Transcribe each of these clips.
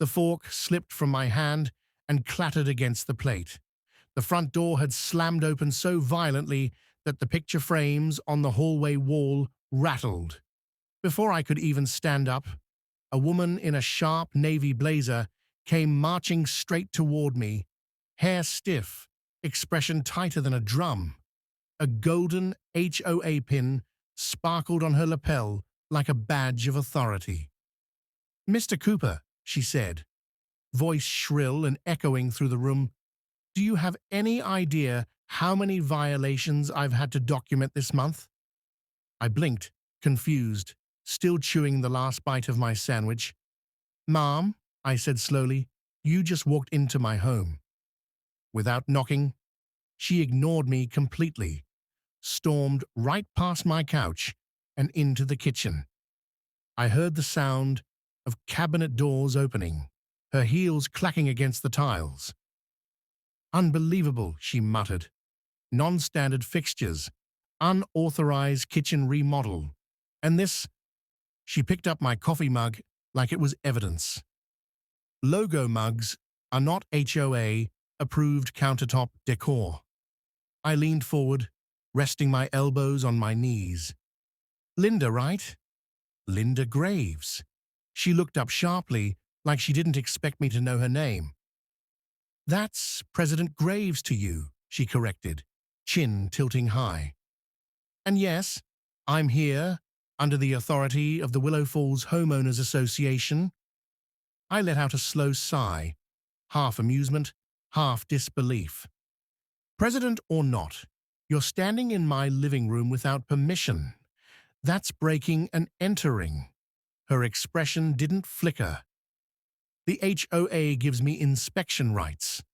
The fork slipped from my hand and clattered against the plate. The front door had slammed open so violently that the picture frames on the hallway wall rattled. Before I could even stand up, a woman in a sharp navy blazer came marching straight toward me, hair stiff, expression tighter than a drum. A golden HOA pin sparkled on her lapel like a badge of authority. "Mr. Cooper," she said, voice shrill and echoing through the room, "do you have any idea how many violations I've had to document this month?" I blinked, confused, still chewing the last bite of my sandwich. "Ma'am," I said slowly, "you just walked into my home." Without knocking, she ignored me completely, stormed right past my couch and into the kitchen. I heard the sound of cabinet doors opening, her heels clacking against the tiles. "Unbelievable," she muttered. "Non-standard fixtures, unauthorized kitchen remodel. And this—" She picked up my coffee mug like it was evidence. "Logo mugs are not HOA-approved countertop decor." I leaned forward, resting my elbows on my knees. "Linda, right?" "Linda Graves." She looked up sharply, like she didn't expect me to know her name. "That's President Graves to you," she corrected, chin tilting high. "And yes, I'm here under the authority of the Willow Falls Homeowners Association." I let out a slow sigh, half amusement, half disbelief. "President or not, you're standing in my living room without permission. That's breaking and entering." Her expression didn't flicker. "The HOA gives me inspection rights."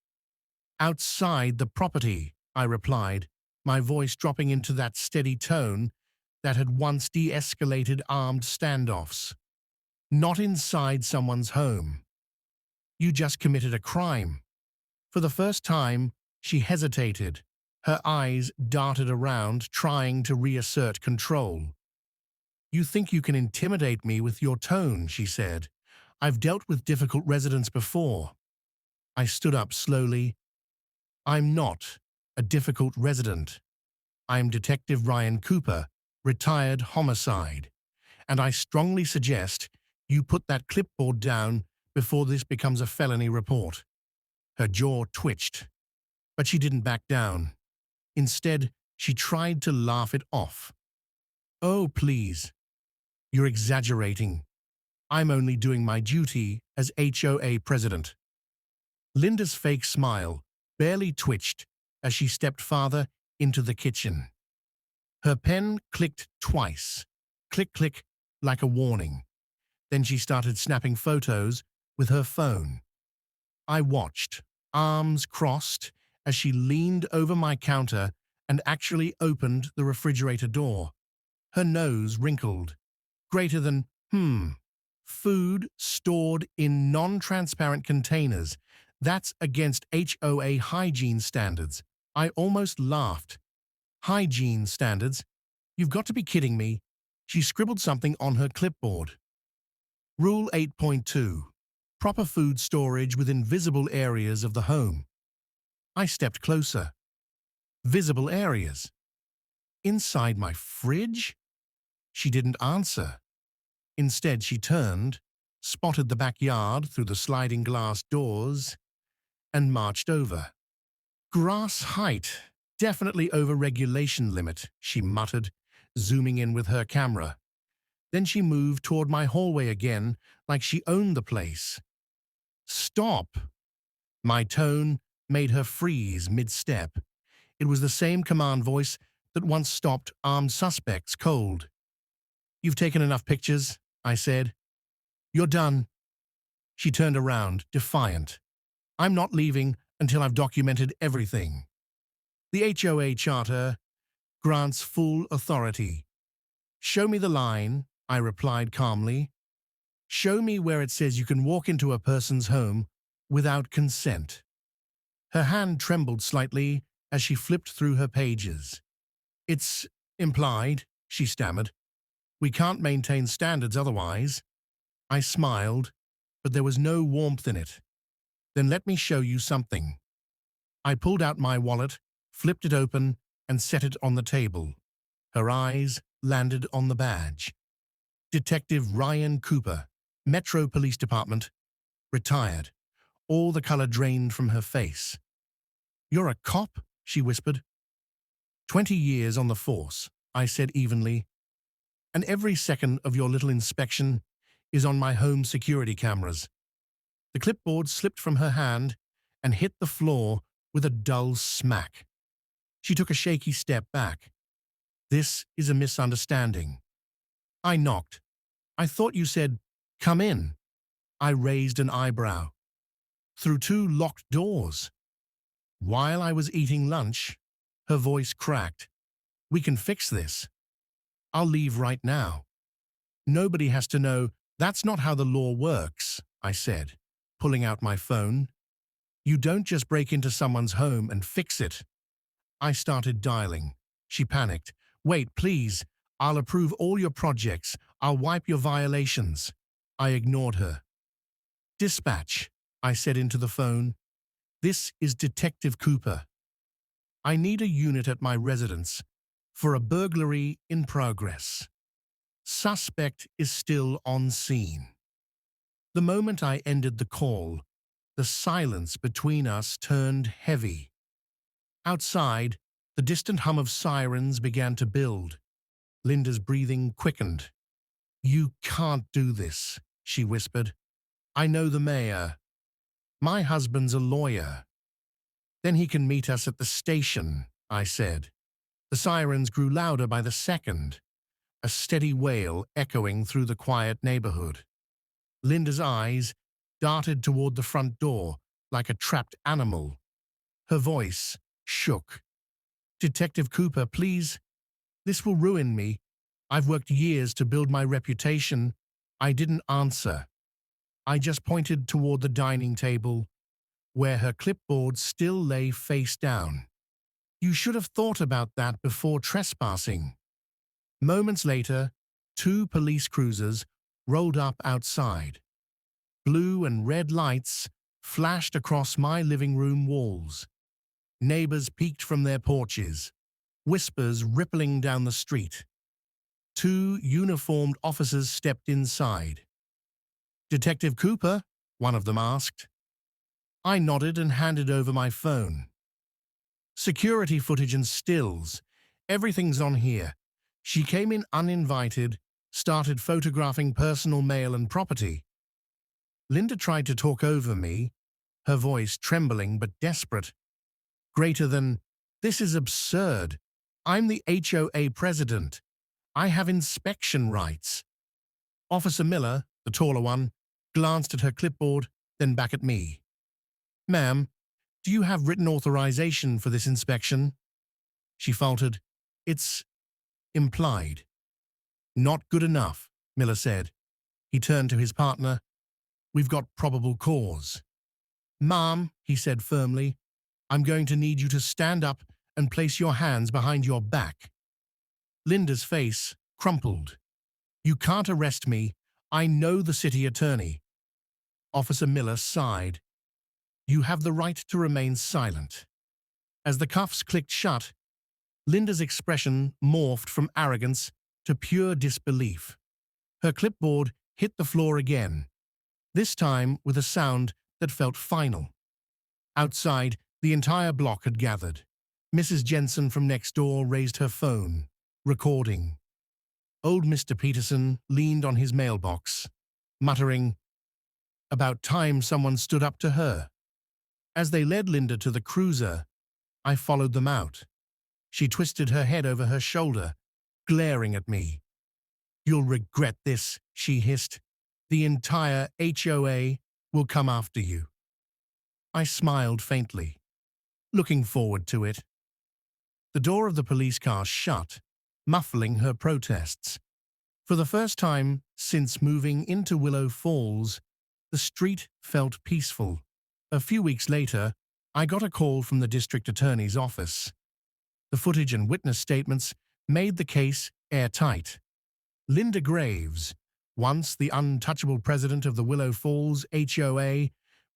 "Outside the property," I replied, my voice dropping into that steady tone that had once de-escalated armed standoffs. "Not inside someone's home. You just committed a crime." For the first time, she hesitated. Her eyes darted around, trying to reassert control. "You think you can intimidate me with your tone," she said. "I've dealt with difficult residents before." I stood up slowly. "I'm not a difficult resident. I'm Detective Ryan Cooper, retired homicide, and I strongly suggest you put that clipboard down before this becomes a felony report." Her jaw twitched, but she didn't back down. Instead, she tried to laugh it off. "Oh, please. You're exaggerating. I'm only doing my duty as HOA president." Linda's fake smile barely twitched as she stepped farther into the kitchen. Her pen clicked twice, click, click, like a warning. Then she started snapping photos with her phone. I watched, arms crossed, as she leaned over my counter and actually opened the refrigerator door. Her nose wrinkled. Greater than, food stored in non-transparent containers. That's against HOA hygiene standards. I almost laughed. "Hygiene standards? You've got to be kidding me." She scribbled something on her clipboard. "Rule 8.2. Proper food storage within visible areas of the home." I stepped closer. Visible areas? Inside my fridge? She didn't answer. Instead, she turned, spotted the backyard through the sliding glass doors, and marched over. "Grass height, definitely over regulation limit," she muttered, zooming in with her camera. Then she moved toward my hallway again, like she owned the place. "Stop!" My tone made her freeze mid-step. It was the same command voice that once stopped armed suspects cold. "You've taken enough pictures," I said. "You're done." She turned around, defiant. "I'm not leaving until I've documented everything." "The HOA Charter grants full authority." "Show me the line," I replied calmly. "Show me where it says you can walk into a person's home without consent." Her hand trembled slightly as she flipped through her pages. "It's implied," she stammered. "We can't maintain standards otherwise." I smiled, but there was no warmth in it. Then let me show you something. I pulled out my wallet, flipped it open, and set it on the table. Her eyes landed on the badge. Detective Ryan Cooper, Metro Police Department, retired. All the color drained from her face. "You're a cop?" she whispered. 20 years on the force," I said evenly. "And every second of your little inspection is on my home security cameras." The clipboard slipped from her hand and hit the floor with a dull smack. She took a shaky step back. "This is a misunderstanding." I knocked. "I thought you said, 'Come in.'" I raised an eyebrow. "Through two locked doors." While I was eating lunch, her voice cracked. "We can fix this. I'll leave right now." "Nobody has to know. That's not how the law works," I said, pulling out my phone. "You don't just break into someone's home and fix it." I started dialing. She panicked. "Wait, please. I'll approve all your projects. I'll wipe your violations." I ignored her. "Dispatch," I said into the phone. "This is Detective Cooper. I need a unit at my residence for a burglary in progress. Suspect is still on scene." The moment I ended the call, the silence between us turned heavy. Outside, the distant hum of sirens began to build. Linda's breathing quickened. "You can't do this," she whispered. "I know the mayor. My husband's a lawyer." "Then he can meet us at the station," I said. The sirens grew louder by the second, a steady wail echoing through the quiet neighborhood. Linda's eyes darted toward the front door like a trapped animal. Her voice shook. "Detective Cooper, please. This will ruin me. I've worked years to build my reputation." I didn't answer. I just pointed toward the dining table, where her clipboard still lay face down. "You should have thought about that before trespassing." Moments later, two police cruisers rolled up outside. Blue and red lights flashed across my living room walls. Neighbors peeked from their porches, whispers rippling down the street. Two uniformed officers stepped inside. "Detective Cooper?" one of them asked. I nodded and handed over my phone. "Security footage and stills. Everything's on here." She came in uninvited, started photographing personal mail and property. Linda tried to talk over me, her voice trembling but desperate. Greater than, "This is absurd. I'm the HOA president. I have inspection rights." Officer Miller, the taller one, glanced at her clipboard, then back at me. "Ma'am, do you have written authorization for this inspection?" She faltered. "It's implied." "Not good enough," Miller said. He turned to his partner. "We've got probable cause." "Ma'am," he said firmly, "I'm going to need you to stand up and place your hands behind your back." Linda's face crumpled. "You can't arrest me. I know the city attorney." Officer Miller sighed. "You have the right to remain silent." As the cuffs clicked shut, Linda's expression morphed from arrogance to pure disbelief. Her clipboard hit the floor again, this time with a sound that felt final. Outside, the entire block had gathered. Mrs. Jensen from next door raised her phone, recording. Old Mr. Peterson leaned on his mailbox, muttering, "About time someone stood up to her." As they led Linda to the cruiser, I followed them out. She twisted her head over her shoulder, glaring at me. "You'll regret this," she hissed. "The entire HOA will come after you." I smiled faintly, looking forward to it. The door of the police car shut, muffling her protests. For the first time since moving into Willow Falls, the street felt peaceful. A few weeks later, I got a call from the district attorney's office. The footage and witness statements made the case airtight. Linda Graves, Once the untouchable president of the Willow Falls HOA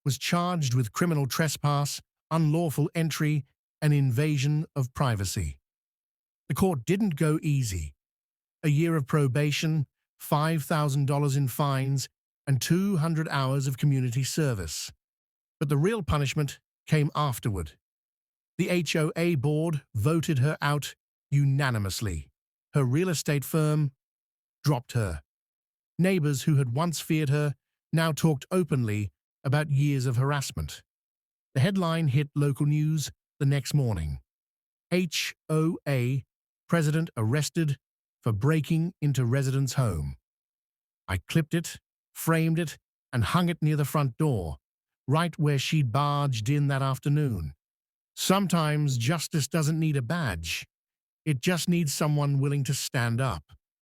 was charged with criminal trespass, unlawful entry, and invasion of privacy. The court didn't go easy. A year of probation, $5,000 in fines, and 200 hours of community service. But the real punishment came afterward. The HOA board voted her out unanimously. Her real estate firm dropped her. Neighbors who had once feared her now talked openly about years of harassment. The headline hit local news the next morning. HOA president arrested for breaking into resident's home. I clipped it, framed it, and hung it near the front door, right where she'd barged in that afternoon. Sometimes justice doesn't need a badge. It just needs someone willing to stand up.